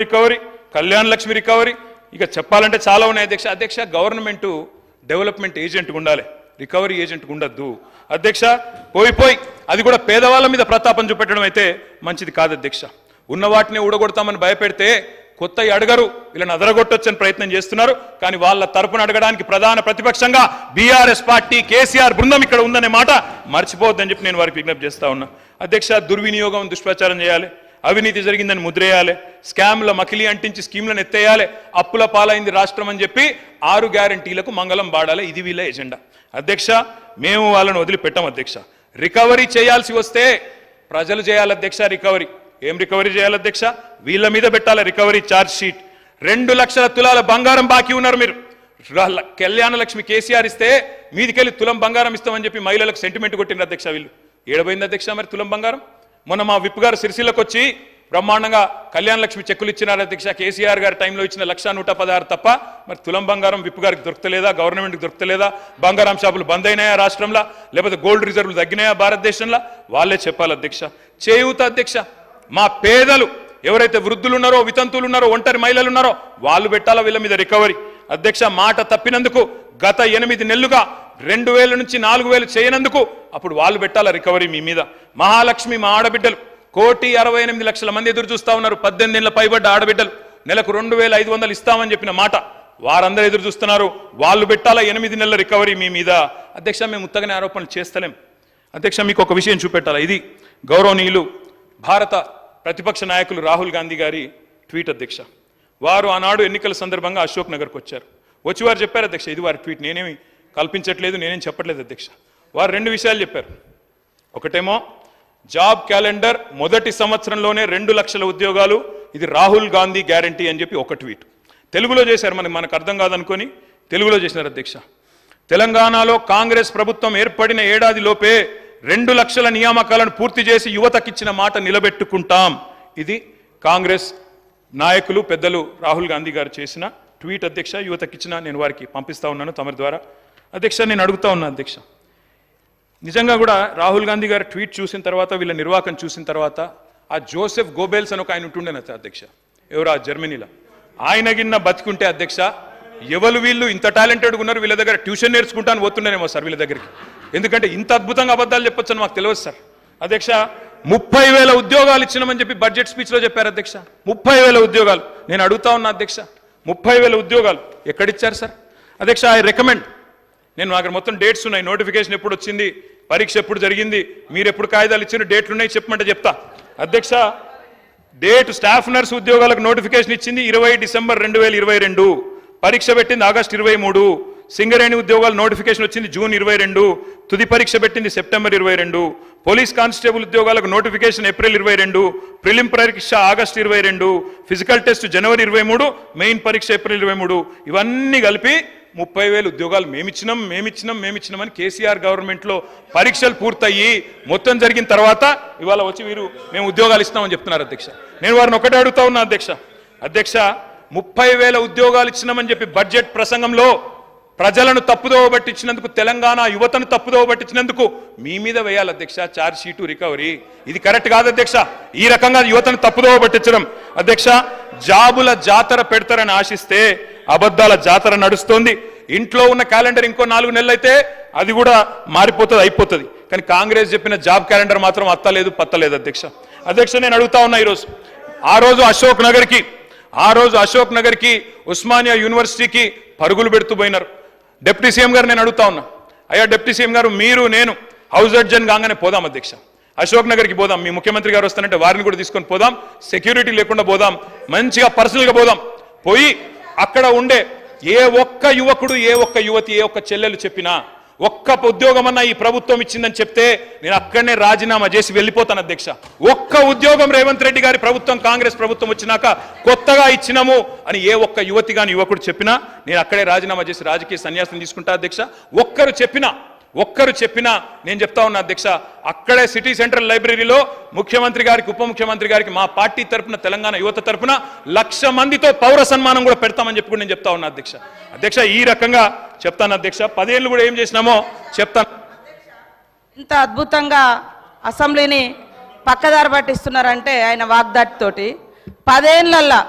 Recovery, Kalyan Lakshmi recovery, ఇక చెప్పాలంటే చాలా ఉన్నాయి అధ్యక్ష. అధ్యక్ష గవర్నమెంట్ డెవలప్మెంట్ ఏజెంట్ ఉండాలి, రికవరీ ఏజెంట్ ఉండద్దు అధ్యక్ష. పోయి అది కూడా పేదవాళ్ళ మీద ప్రతాపం చూపెట్టడం అయితే మంచిది కాదు అధ్యక్ష. ఉన్న వాటిని ఊడగొడతామని భయపెడితే కొత్త అడగరు, వీళ్ళని అదరగొట్టొచ్చని ప్రయత్నం చేస్తున్నారు. కానీ వాళ్ళ తరపున అడగడానికి ప్రధాన ప్రతిపక్షంగా బీఆర్ఎస్ పార్టీ కేసీఆర్ బృందం ఇక్కడ ఉందనే మాట మర్చిపోవద్దని చెప్పి నేను వారికి విజ్ఞప్తి చేస్తా ఉన్నా అధ్యక్ష. దుర్వినియోగం, దుష్ప్రచారం చేయాలి, అవినీతి జరిగిందని ముద్రేయాలి, స్కామ్ల మకిలి అంటించి స్కీమ్లను ఎత్తేయాలి, అప్పుల పాలైంది రాష్ట్రం అని చెప్పి 6 గ్యారంటీలకు మంగళం పాడాలి. ఇది వీళ్ళ ఎజెండా అధ్యక్ష. మేము వాళ్ళని వదిలిపెట్టాం అధ్యక్ష. రికవరీ చేయాల్సి వస్తే ప్రజలు చేయాలి అధ్యక్ష. రికవరీ ఏం రికవరీ చేయాలి అధ్యక్ష? వీళ్ళ మీద పెట్టాలి రికవరీ ఛార్జ్ షీట్. 2 లక్షల తులాల బంగారం బాకీ ఉన్నారు మీరు. కళ్యాణ లక్ష్మి కేసీఆర్ ఇస్తే మీదికెళ్ళి తులం బంగారం ఇస్తామని చెప్పి మహిళలకు సెంటిమెంట్ కొట్టిన అధ్యక్ష. వీళ్ళు ఏడబోయింది అధ్యక్ష మరి తులం బంగారం? మొన్న మా విప్ గారు సిరిసిల్లకు వచ్చి బ్రహ్మాండంగా కళ్యాణ లక్ష్మి చెక్కులు ఇచ్చినారు అధ్యక్ష. కేసీఆర్ గారి టైంలో ఇచ్చిన 1,116 తప్ప మరి తులం బంగారం విప్ గారికి దొరకలేదా? గవర్నమెంట్కి దొరకలేదా? బంగారం షాపులు బంద్ అయినాయా రాష్ట్రంలో? లేకపోతే గోల్డ్ రిజర్వులు తగ్గినాయా భారతదేశంలో? వాళ్ళే చెప్పాలి అధ్యక్ష. చేయూత అధ్యక్ష, మా పేదలు ఎవరైతే వృద్ధులు ఉన్నారో, వితంతులు ఉన్నారో, ఒంటరి మహిళలు ఉన్నారో వాళ్ళు పెట్టాలా వీళ్ళ మీద రికవరీ అధ్యక్ష. మాట తప్పినందుకు గత 8 నెలలుగా 2,000 నుంచి 4,000 చేయనందుకు అప్పుడు వాళ్ళు పెట్టాలా రికవరీ మీ మీద. మహాలక్ష్మి మా ఆడబిడ్డలు 1,68,00,000 మంది ఎదురు చూస్తా ఉన్నారు. 18 ఏళ్ల పైబడ్డ ఆడబిడ్డలు నెలకు 2,500 ఇస్తామని చెప్పిన మాట వారందరూ ఎదురు చూస్తున్నారు. వాళ్ళు పెట్టాలా 8 నెలల రికవరీ మీ మీద అధ్యక్ష. మేము ఉత్తగానే ఆరోపణలు చేస్తలేం అధ్యక్ష. మీకు ఒక విషయం చూపెట్టాలా. ఇది గౌరవనీయులు భారత ప్రతిపక్ష నాయకులు రాహుల్ గాంధీ గారి ట్వీట్ అధ్యక్ష. వారు ఆనాడు ఎన్నికల సందర్భంగా అశోక్ నగర్కి వచ్చారు. వచ్చి వారు చెప్పారు అధ్యక్ష, ఇది వారి ట్వీట్, నేనేమి కల్పించట్లేదు, నేనేం చెప్పట్లేదు అధ్యక్ష. వారు 2 విషయాలు చెప్పారు. ఒకటేమో జాబ్ క్యాలెండర్ మొదటి సంవత్సరంలోనే 2 లక్షల ఉద్యోగాలు, ఇది రాహుల్ గాంధీ గ్యారంటీ అని చెప్పి ఒక ట్వీట్. తెలుగులో చేశారు, మనకు అర్థం కాదనుకొని తెలుగులో చేసినారు అధ్యక్ష. తెలంగాణలో కాంగ్రెస్ ప్రభుత్వం ఏర్పడిన ఏడాది లోపే 2 లక్షల నియామకాలను పూర్తి చేసి యువతకిచ్చిన మాట నిలబెట్టుకుంటాం. ఇది కాంగ్రెస్ నాయకులు పెద్దలు రాహుల్ గాంధీ గారు చేసిన ట్వీట్ అధ్యక్ష. యువతకిచ్చిన నేను వారికి పంపిస్తా ఉన్నాను తమరి ద్వారా అధ్యక్ష. నేను అడుగుతా ఉన్నా అధ్యక్ష, నిజంగా కూడా రాహుల్ గాంధీ గారు ట్వీట్ చూసిన తర్వాత, వీళ్ళ నిర్వాహకం చూసిన తర్వాత, ఆ జోసెఫ్ గోబెల్స్ అని ఒక ఆయన ఉంటుండేన అధ్యక్ష, ఎవరు ఆ జర్మనీలో, ఆయన గిన్న బతికుంటే అధ్యక్ష, ఎవరు వీళ్ళు ఇంత టాలెంటెడ్గా ఉన్నారు, వీళ్ళ దగ్గర ట్యూషన్ నేర్చుకుంటాను పోతుండేనేమో సార్ వీళ్ళ దగ్గరికి. ఎందుకంటే ఇంత అద్భుతంగా అబద్ధాలు చెప్పొచ్చు అని మాకు తెలియదు సార్ అధ్యక్ష. 30,000 ఉద్యోగాలు ఇచ్చినామని చెప్పి బడ్జెట్ స్పీచ్లో చెప్పారు అధ్యక్ష. 30,000 ఉద్యోగాలు. నేను అడుగుతా ఉన్నా అధ్యక్ష, 30,000 ఉద్యోగాలు ఎక్కడిచ్చారు సార్ అధ్యక్ష? ఐ రికమెండ్, నేను అక్కడ మొత్తం డేట్స్ ఉన్నాయి, నోటిఫికేషన్ ఎప్పుడు వచ్చింది, పరీక్ష ఎప్పుడు జరిగింది, మీరు ఎప్పుడు కాగితాలు ఇచ్చిన డేట్లు ఉన్నాయి చెప్పమంటే చెప్తా అధ్యక్ష. డేట్ స్టాఫ్ నర్స్ ఉద్యోగాలకు నోటిఫికేషన్ ఇచ్చింది 20 డిసెంబర్ 2022, పరీక్ష పెట్టింది ఆగస్టు 23, సింగరేణి ఉద్యోగాలు నోటిఫికేషన్ వచ్చింది జూన్ 22, తుది పరీక్ష పెట్టింది సెప్టెంబర్ 22, పోలీస్ కానిస్టేబుల్ ఉద్యోగాలకు నోటిఫికేషన్ ఏప్రిల్ 22, ప్రిలిమ్ పరీక్ష ఆగస్టు 22, ఫిజికల్ టెస్ట్ జనవరి 23, మెయిన్ పరీక్ష ఏప్రిల్ 23. ఇవన్నీ కలిపి 30,000 ఉద్యోగాలు మేమిచ్చినామని కేసీఆర్ గవర్నమెంట్లో పరీక్షలు పూర్తయ్యి మొత్తం జరిగిన తర్వాత ఇవాళ వచ్చి వీరు మేము ఉద్యోగాలు ఇస్తామని చెప్తున్నారు అధ్యక్ష. నేను వారిని ఒకటే అడుగుతా ఉన్నా అధ్యక్ష. 30,000 ఉద్యోగాలు ఇచ్చినామని చెప్పి బడ్జెట్ ప్రసంగంలో ప్రజలను తప్పుదోవ పట్టించినందుకు, తెలంగాణ యువతను తప్పుదోవ పట్టించినందుకు మీ మీద వేయాలి అధ్యక్ష ఛార్జ్ షీటు రికవరీ. ఇది కరెక్ట్ కాదు అధ్యక్ష. ఈ రకంగా యువతను తప్పుదోవ పట్టించడం అధ్యక్ష. జాబుల జాతర పెడతారని ఆశిస్తే అబద్ధాల జాతర నడుస్తోంది. ఇంట్లో ఉన్న క్యాలెండర్ ఇంకో 4 నెలలు అయితే అది కూడా మారిపోతుంది, అయిపోతుంది. కానీ కాంగ్రెస్ చెప్పిన జాబ్ క్యాలెండర్ మాత్రం అత్తలేదు పత్తలేదు అధ్యక్ష. నేను అడుగుతా ఉన్నా, ఆ రోజు అశోక్ నగర్కి ఉస్మానియా యూనివర్సిటీకి పరుగులు పెడుతూ పోయినారు. డిప్యూటీ సీఎం గారు నేను అడుగుతా ఉన్నా, అయ్యా డిప్యూటీ సీఎం గారు, మీరు నేను హౌస్ అడ్జన్ కాగానే పోదాం అధ్యక్ష, అశోక్ నగర్కి పోదాం, మీ ముఖ్యమంత్రి గారు వస్తానంటే వారిని కూడా తీసుకొని పోదాం, సెక్యూరిటీ లేకుండా పోదాం, మంచిగా పర్సనల్గా పోదాం. పోయి అక్కడ ఉండే ఏ ఒక్క యువకుడు, ఏ ఒక్క యువతి, ఏ ఒక్క చెల్లెలు చెప్పినా, ఒక్క ఉద్యోగం అన్నా ఈ ప్రభుత్వం ఇచ్చిందని చెప్తే నేను అక్కడనే రాజీనామా చేసి వెళ్ళిపోతాను అధ్యక్ష. ఒక్క ఉద్యోగం రేవంత్ రెడ్డి గారి ప్రభుత్వం, కాంగ్రెస్ ప్రభుత్వం వచ్చినాక కొత్తగా ఇచ్చినాము అని ఏ ఒక్క యువతి గాని యువకుడు చెప్పినా నేను అక్కడే రాజీనామా చేసి రాజకీయ సన్యాసం తీసుకుంటా అధ్యక్ష. ఒక్కరు చెప్పినా నేను చెప్తా ఉన్నా అధ్యక్ష, అక్కడే సిటీ సెంట్రల్ లైబ్రరీలో ముఖ్యమంత్రి గారికి, ఉప ముఖ్యమంత్రి గారికి మా పార్టీ తరపున, తెలంగాణ యువత తరపున 1,00,000 మందితో పౌర సన్మానం కూడా పెడతామని చెప్పి నేను చెప్తా ఉన్నా అధ్యక్ష. ఈ రకంగా చెప్తాను అధ్యక్ష. 10 ఏళ్ళు కూడా ఏం చేసినామో చెప్తాను. ఇంత అద్భుతంగా అసెంబ్లీని పక్కదారి పట్టిస్తున్నారంటే ఆయన వాగ్దాటితోటి 10 ఏళ్లల్లా